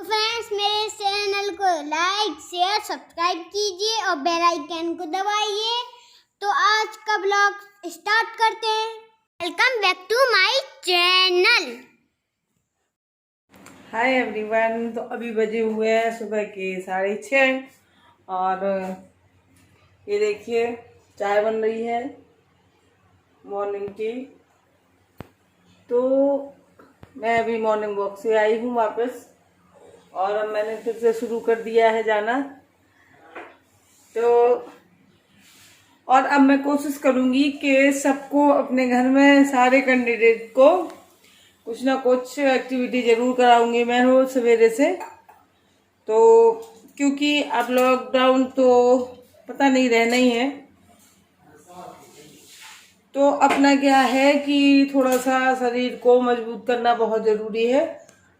Friends, मेरे channel को like share subscribe कीजिए और बेल आइकन को दबाइए। तो आज का ब्लॉग स्टार्ट करते हैं। Welcome back to my channel. Hi everyone. तो अभी बजे हुए हैं सुबह के 6:30 और ये देखिए चाय बन रही है, मॉर्निंग टी। तो मैं अभी मॉर्निंग वॉक से आई हूँ वापस और अब मैंने फिर से शुरू कर दिया है जाना। तो और अब मैं कोशिश करूँगी कि सबको अपने घर में सारे कैंडिडेट को कुछ ना कुछ एक्टिविटी जरूर कराऊंगी मैं रोज सवेरे से। तो क्योंकि अब लॉकडाउन तो पता नहीं रहना ही है, तो अपना क्या है कि थोड़ा सा शरीर को मजबूत करना बहुत ज़रूरी है।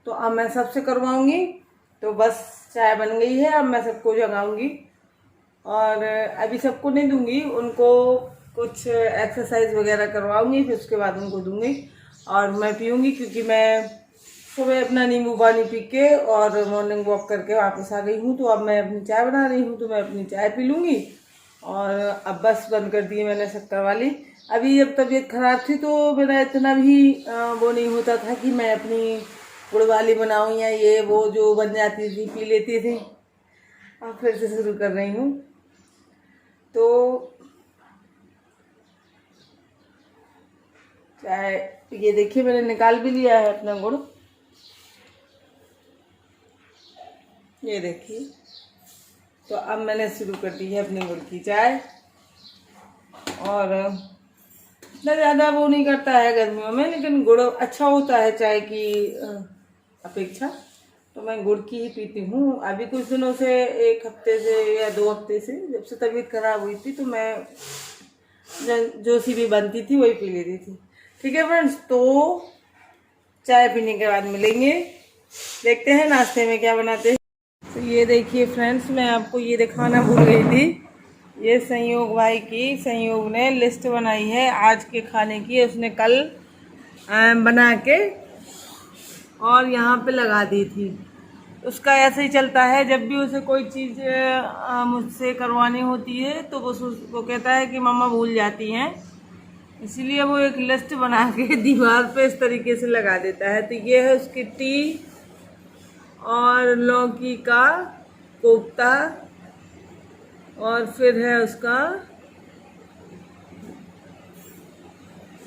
तो अब मैं सबसे करवाऊंगी। तो बस चाय बन गई है, अब मैं सबको जगाऊंगी और अभी सबको नहीं दूंगी, उनको कुछ एक्सरसाइज वगैरह करवाऊंगी, फिर उसके बाद उनको दूंगी और मैं पीऊंगी। क्योंकि मैं सुबह अपना नींबू पानी पी के और मॉर्निंग वॉक करके वापस आ गई हूँ। तो अब मैं अपनी चाय बना रही हूँ, तो मैं अपनी चाय पी लूँगी। और अब बस बंद कर दी मैंने शक्कर वाली। अभी जब तबीयत खराब थी तो मेरा इतना भी वो नहीं होता था कि मैं अपनी गुड़ वाली बनाऊँ या ये वो जो बन जाती थी पी लेती थी। अब फिर से शुरू कर रही हूँ। तो चाय ये देखिए मैंने निकाल भी लिया है अपना गुड़, ये देखिए। तो अब मैंने शुरू कर दी है अपने गुड़ की चाय। और इतना ज़्यादा वो नहीं करता है गर्मियों में, लेकिन गुड़ अच्छा होता है चाय की अपेक्षा। तो मैं गुड़ की ही पीती हूँ। अभी कुछ दिनों से, 1 हफ्ते से या 2 हफ्ते से, जब से तबीयत खराब हुई थी तो मैं जो सी भी बनती थी वही पी लेती थी। ठीक है फ्रेंड्स, तो चाय पीने के बाद मिलेंगे, देखते हैं नाश्ते में क्या बनाते हैं। तो ये देखिए फ्रेंड्स, मैं आपको ये दिखाना भूल गई थी। ये संयोग भाई की, संयोग ने लिस्ट बनाई है आज के खाने की। उसने कल बना के और यहाँ पे लगा दी थी। उसका ऐसे ही चलता है, जब भी उसे कोई चीज़ मुझसे करवानी होती है तो वो कहता है कि मम्मा भूल जाती हैं। इसीलिए वो एक लिस्ट बना के दीवार पे इस तरीके से लगा देता है। तो ये है उसकी टी और लौकी का कोफ्ता, और फिर है उसका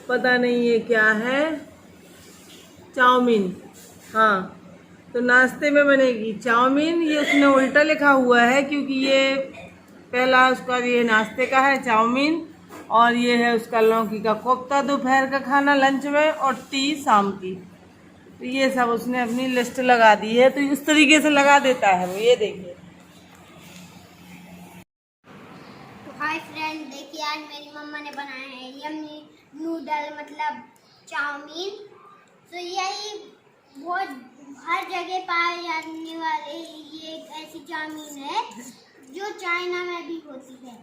पता नहीं ये क्या है, चाउमीन। हाँ, तो नाश्ते में बनेगी चाउमीन। ये उसने उल्टा लिखा हुआ है क्योंकि ये पहला उसका ये नाश्ते का है चाउमीन, और ये है उसका लौकी का कोफ्ता दोपहर का खाना लंच में, और टी शाम की। तो ये सब उसने अपनी लिस्ट लगा दी है। तो इस तरीके से लगा देता है वो, ये देखिए। तो हाय फ्रेंड, देखिए आज मेरी मम्मा ने बनाया है यम्मी नूडल, मतलब चाउमीन। तो यही बहुत हर जगह पाए जाने वाले ये एक ऐसी चाउमीन है जो चाइना में भी होती है।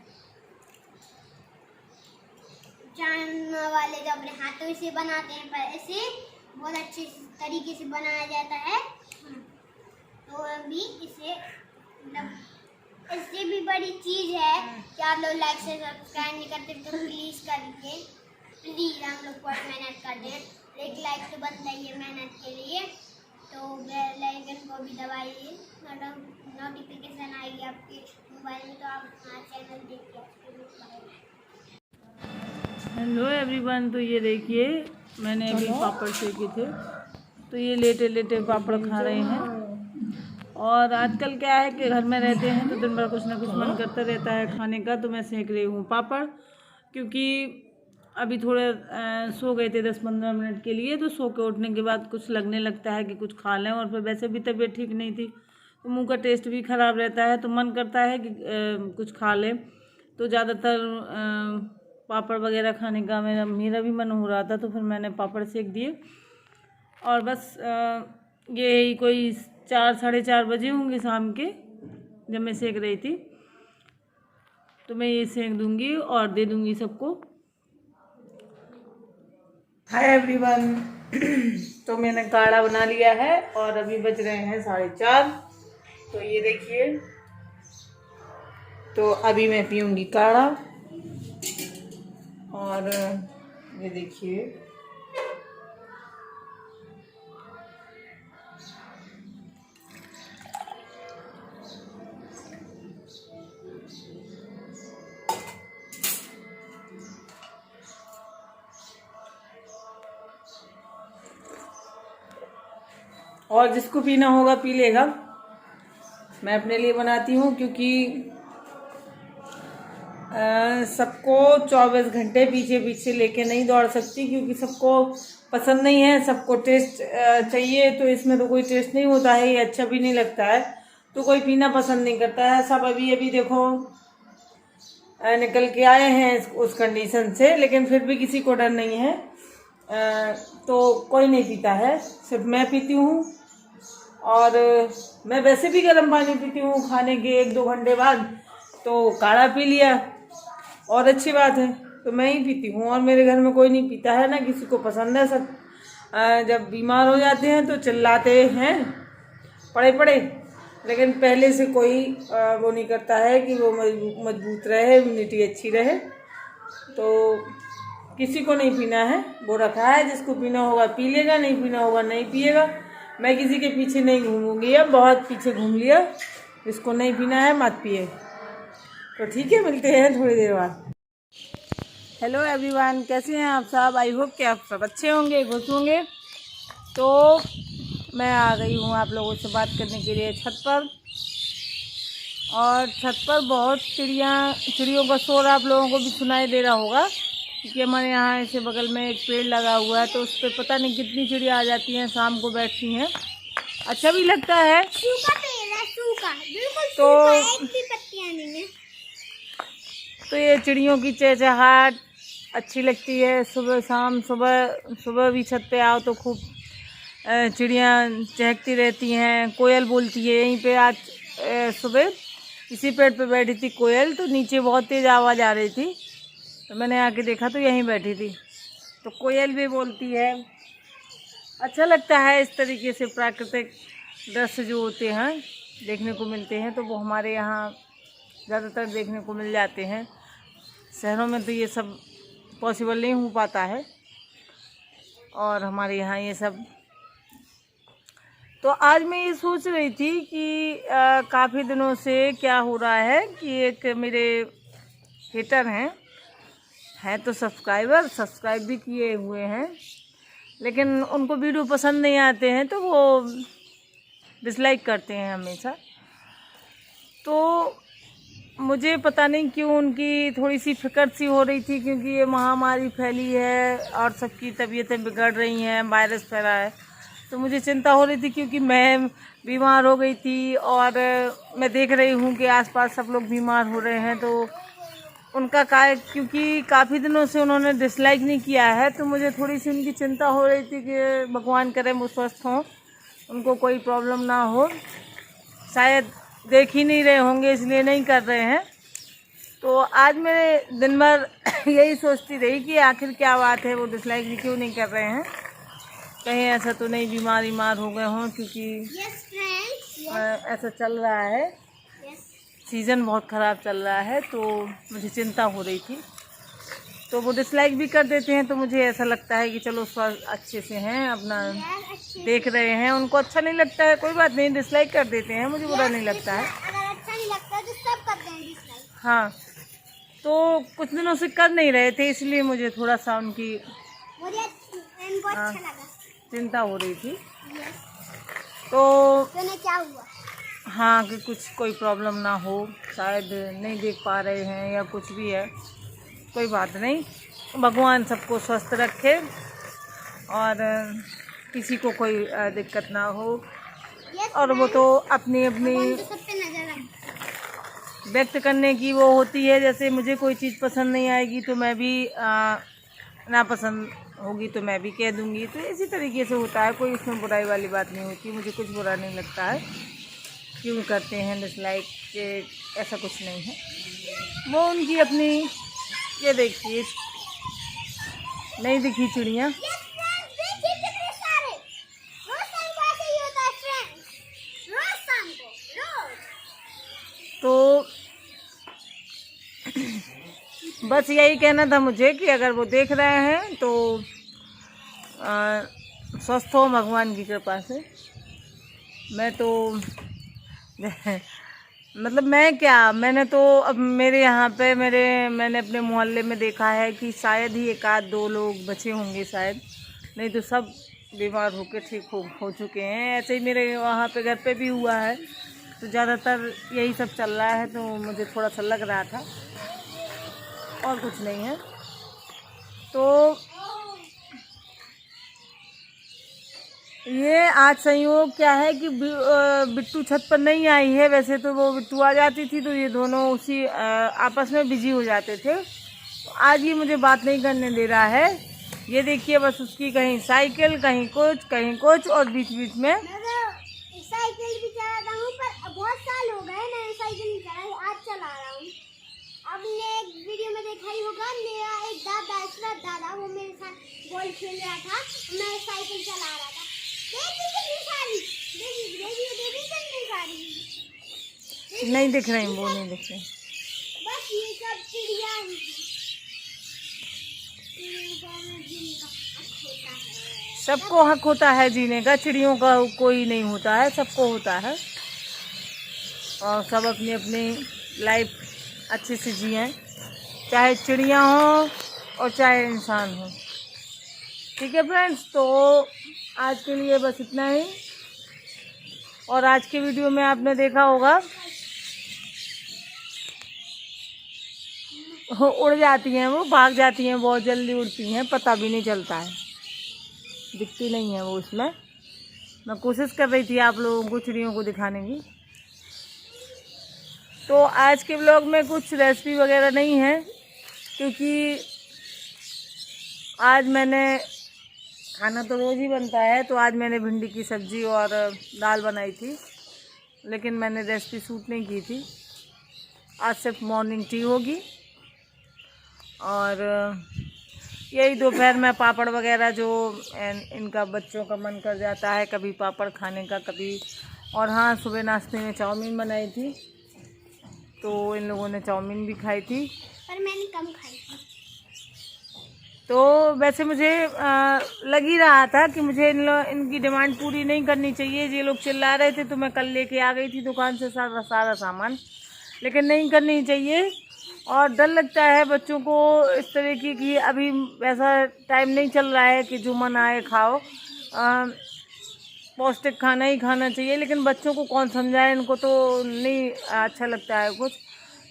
चाइना वाले जो अपने हाथों से बनाते हैं, पर ऐसे बहुत अच्छे तरीके से बनाया जाता है। तो अभी इसे मतलब इससे भी बड़ी चीज़ है कि आप लोग लाइक से सब्सक्राइब नहीं करते तो प्लीज़ करिए। प्लीज़ हम लोग बहुत मेहनत करते हैं, एक लाइक तो बनता ही है मेहनत के लिए। तो बेल आइकन को भी दबाइए, मतलब नोटिफिकेशन आएगी आपके मोबाइल में, तो आप हमारा चैनल देखिए। Hello everyone. तो ये देखिए मैंने अभी पापड़ सेके थे, तो ये लेटे लेटे पापड़ खा रहे हैं। और आजकल क्या है कि घर में रहते हैं तो दिन भर कुछ ना कुछ मन करता रहता है खाने का। तो मैं सेक रही हूँ पापड़, क्योंकि अभी थोड़े सो गए थे 10-15 मिनट के लिए। तो सो के उठने के बाद कुछ लगने लगता है कि कुछ खा लें, और फिर वैसे भी तबीयत ठीक नहीं थी तो मुंह का टेस्ट भी ख़राब रहता है, तो मन करता है कि कुछ खा लें। तो ज़्यादातर पापड़ वगैरह खाने का मेरा भी मन हो रहा था, तो फिर मैंने पापड़ सेक दिए। और बस ये कोई 4-4:30 बजे होंगे शाम के, जब मैं सेक रही थी। तो मैं ये सेक दूंगी और दे दूंगी सबको। हाय एवरीवन। तो मैंने काढ़ा बना लिया है और अभी बज रहे हैं 4:30। तो ये देखिए, तो अभी मैं पीऊँगी काढ़ा। और ये देखिए, और जिसको पीना होगा पी लेगा। मैं अपने लिए बनाती हूँ क्योंकि सबको 24 घंटे पीछे पीछे लेके नहीं दौड़ सकती, क्योंकि सबको पसंद नहीं है, सबको टेस्ट चाहिए। तो इसमें तो कोई टेस्ट नहीं होता है, ये अच्छा भी नहीं लगता है, तो कोई पीना पसंद नहीं करता है। सब अभी अभी देखो निकल के आए हैं उस कंडीशन से, लेकिन फिर भी किसी को डर नहीं है। तो कोई नहीं पीता है, सिर्फ मैं पीती हूँ। और मैं वैसे भी गर्म पानी पीती हूँ खाने के 1-2 घंटे बाद, तो काढ़ा पी लिया और अच्छी बात है। तो मैं ही पीती हूँ और मेरे घर में कोई नहीं पीता है, ना किसी को पसंद है। सब जब बीमार हो जाते हैं तो चिल्लाते हैं पड़े पड़े, लेकिन पहले से कोई वो नहीं करता है कि वो मजबूत रहे, इम्यूनिटी अच्छी रहे। तो किसी को नहीं पीना है, वो रखा है, जिसको पीना होगा पी लेगा, नहीं पीना होगा नहीं पिएगा। मैं किसी के पीछे नहीं घूमूंगी, अब बहुत पीछे घूम लिया। जिसको नहीं पीना है मत पिए। तो ठीक है, मिलते हैं थोड़ी देर बाद। हेलो एवरीवन, कैसे हैं आप सब? आई होप कि आप सब अच्छे होंगे, खुश होंगे। तो मैं आ गई हूँ आप लोगों से बात करने के लिए छत पर। और छत पर बहुत चिड़ियों का शोर आप लोगों को भी सुनाई दे रहा होगा, क्योंकि हमारे यहाँ ऐसे बगल में एक पेड़ लगा हुआ है, तो उस पर पता नहीं कितनी चिड़िया आ जाती हैं, शाम को बैठती हैं। अच्छा भी लगता है। सूखा पेड़ है, सूखा, बिल्कुल तो सूखा, एक भी पत्तियां नहीं है। तो ये चिड़ियों की चहचहाट अच्छी लगती है। सुबह शाम, सुबह भी छत पे आओ तो खूब चिड़ियाँ चहकती रहती हैं। कोयल बोलती है। यहीं पे आज सुबह इसी पेड़ पे बैठी थी कोयल, तो नीचे बहुत तेज़ आवाज़ आ रही थी, तो मैंने आके देखा तो यहीं बैठी थी। तो कोयल भी बोलती है। अच्छा लगता है इस तरीके से प्राकृतिक दृश्य जो होते हैं देखने को मिलते हैं, तो वो हमारे यहाँ ज़्यादातर देखने को मिल जाते हैं। शहरों में तो ये सब पॉसिबल नहीं हो पाता है, और हमारे यहाँ ये सब। तो आज मैं ये सोच रही थी कि काफ़ी दिनों से क्या हो रहा है कि एक मेरे हेटर हैं तो सब्सक्राइब भी किए हुए हैं, लेकिन उनको वीडियो पसंद नहीं आते हैं, तो वो डिसलाइक करते हैं हमेशा। तो मुझे पता नहीं क्यों उनकी थोड़ी सी फिक्र सी हो रही थी, क्योंकि ये महामारी फैली है और सबकी तबीयतें बिगड़ रही हैं, वायरस फैला है। तो मुझे चिंता हो रही थी, क्योंकि मैं बीमार हो गई थी और मैं देख रही हूँ कि आसपास सब लोग बीमार हो रहे हैं। तो उनका क्योंकि काफ़ी दिनों से उन्होंने डिसलाइक नहीं किया है, तो मुझे थोड़ी सी उनकी चिंता हो रही थी कि भगवान करे वो स्वस्थ हों, उनको कोई प्रॉब्लम ना हो। शायद देख ही नहीं रहे होंगे, इसलिए नहीं कर रहे हैं। तो आज मैं दिन भर यही सोचती रही कि आखिर क्या बात है, वो डिसलाइक भी क्यों नहीं कर रहे हैं। कहीं ऐसा तो नहीं बीमार हो गए हों, क्योंकि ऐसा चल रहा है, सीज़न बहुत ख़राब चल रहा है, तो मुझे चिंता हो रही थी। तो वो डिसलाइक भी कर देते हैं, तो मुझे ऐसा लगता है कि चलो स्वास्थ्य अच्छे से हैं, अपना देख रहे हैं। उनको अच्छा नहीं लगता है, कोई बात नहीं, डिसलाइक कर देते हैं, मुझे बुरा नहीं लगता है। अगर अच्छा नहीं लगता है तो सब करते हैं डिसलाइक। हाँ, तो कुछ दिनों से कर नहीं रहे थे, इसलिए मुझे थोड़ा सा उनकी इनको अच्छा लगा, चिंता हो रही थी। तो क्या हुआ? हाँ, कि कोई प्रॉब्लम ना हो, शायद नहीं देख पा रहे हैं या कुछ भी है। कोई बात नहीं, भगवान सबको स्वस्थ रखे और किसी को कोई दिक्कत ना हो। और वो तो अपनी व्यक्त करने की वो होती है। जैसे मुझे कोई चीज़ पसंद नहीं आएगी तो मैं भी नापसंद होगी तो मैं भी कह दूँगी। तो इसी तरीके से होता है, कोई इसमें बुराई वाली बात नहीं होती। मुझे कुछ बुरा नहीं लगता है क्यों करते हैं डिसलाइक, ऐसा कुछ नहीं है। वो उनकी अपनी, ये देखिए नहीं दिखी चिड़िया, तो बस यही कहना था मुझे कि अगर वो देख रहे हैं तो स्वस्थ हो भगवान की कृपा से। मैं तो मतलब मैं क्या, मैंने तो अब मेरे यहाँ पे मैंने अपने मोहल्ले में देखा है कि शायद ही 1-2 लोग बचे होंगे शायद, नहीं तो सब बीमार होकर ठीक हो चुके हैं। ऐसे ही मेरे वहाँ पे घर पे भी हुआ है, तो ज़्यादातर यही सब चल रहा है, तो मुझे थोड़ा सा लग रहा था, और कुछ नहीं है। तो ये आज संयोग क्या है कि बिट्टू छत पर नहीं आई है। वैसे तो वो बिट्टू आ जाती थी तो ये दोनों उसी आपस में बिजी हो जाते थे। तो आज ये मुझे बात नहीं करने दे रहा है। ये देखिए बस उसकी कहीं साइकिल, कहीं कुछ और बीच बीच में साइकिल भी चलाता हूँ, पर बहुत साल हो गए मैंने साइकिल नहीं चलाई, आज चला रहा हूँ। आपने एक वीडियो में देखा ही होगा, मेरा एक दादा वो मेरे साथ बॉल खेल रहा था, मैं साइकिल चला रहा था। नहीं दिख रही, वो नहीं दिख रही। बस ये सब चिड़िया सबको हक होता है जीने का, चिड़ियों का कोई नहीं होता है, सबको होता है, और सब अपनी अपनी लाइफ अच्छे से जिए, चाहे चिड़िया हो और चाहे इंसान हो। ठीक है फ्रेंड्स, तो आज के लिए बस इतना ही। और आज के वीडियो में आपने देखा होगा उड़ जाती हैं, वो भाग जाती हैं, बहुत जल्दी उड़ती हैं, पता भी नहीं चलता है, दिखती नहीं है वो उसमें। मैं कोशिश कर रही थी आप लोगों को चिड़ियों को दिखाने की। तो आज के व्लॉग में कुछ रेसिपी वगैरह नहीं है, क्योंकि आज मैंने खाना तो रोज़ ही बनता है, तो आज मैंने भिंडी की सब्ज़ी और दाल बनाई थी, लेकिन मैंने रेसिपी शूट नहीं की थी। आज सिर्फ मॉर्निंग टी होगी, और यही दोपहर में पापड़ वगैरह जो इनका बच्चों का मन कर जाता है, कभी पापड़ खाने का, कभी। और हाँ, सुबह नाश्ते में चाउमीन बनाई थी, तो इन लोगों ने चाउमीन भी खाई थी, पर मैंने कम खाई थी। तो वैसे मुझे लग ही रहा था कि मुझे इनकी डिमांड पूरी नहीं करनी चाहिए। ये लोग चिल्ला रहे थे तो मैं कल लेके आ गई थी दुकान से सारा सामान, लेकिन नहीं करनी चाहिए। और डर लगता है बच्चों को इस तरह की कि अभी ऐसा टाइम नहीं चल रहा है कि जो मन आए खाओ, पौष्टिक खाना ही खाना चाहिए, लेकिन बच्चों को कौन समझाए, इनको तो नहीं अच्छा लगता है कुछ।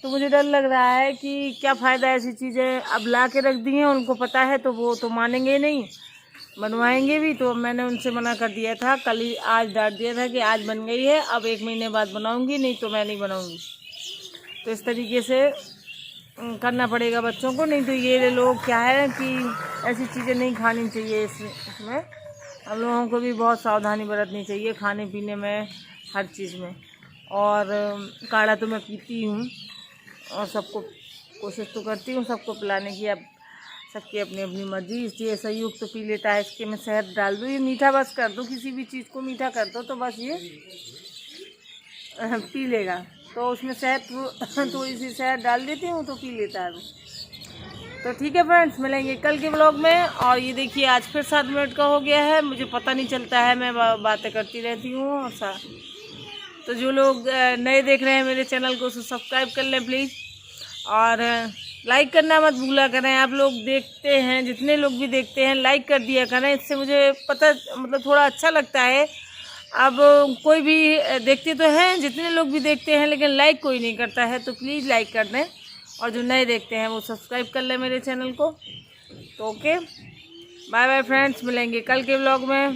तो मुझे डर लग रहा है कि क्या फ़ायदा ऐसी चीज़ें अब ला के रख दी हैं, उनको पता है तो वो तो मानेंगे नहीं, बनवाएंगे भी। तो मैंने उनसे मना कर दिया था, कल ही आज डांट दिया था कि आज बन गई है, अब 1 महीने बाद बनाऊंगी, नहीं तो मैं नहीं बनाऊंगी। तो इस तरीके से करना पड़ेगा बच्चों को, नहीं तो ये लोग क्या है कि ऐसी चीज़ें नहीं खानी चाहिए। इसमें हम लोगों को भी बहुत सावधानी बरतनी चाहिए खाने पीने में, हर चीज़ में। और काढ़ा तो मैं पीती हूँ और सबको कोशिश तो करती हूँ सबको पिलाने की। अब सबकी अपनी अपनी मर्जी, इसलिए संयुक्त तो पी लेता है, इसके मैं शहद डाल दूँ, ये मीठा बस कर दो, किसी भी चीज़ को मीठा कर दो तो बस ये पी लेगा। तो उसमें शहद थोड़ी सी शहद डाल देती हूँ तो पी लेता है वो। तो ठीक है फ्रेंड्स, मिलेंगे कल के व्लॉग में। और ये देखिए आज फिर 7 मिनट का हो गया है, मुझे पता नहीं चलता है, मैं बातें करती रहती हूँ। और तो जो लोग नए देख रहे हैं मेरे चैनल को, उसे सब्सक्राइब कर लें प्लीज़, और लाइक करना मत भूला करें। आप लोग देखते हैं, जितने लोग भी देखते हैं लाइक कर दिया करें, इससे मुझे पता मतलब थोड़ा अच्छा लगता है। अब कोई भी देखते तो हैं, जितने लोग भी देखते हैं, लेकिन लाइक कोई नहीं करता है, तो प्लीज़ लाइक कर दें। और जो नए देखते हैं वो सब्सक्राइब कर लें मेरे चैनल को। तो ओके, बाय बाय फ्रेंड्स, मिलेंगे कल के व्लॉग में।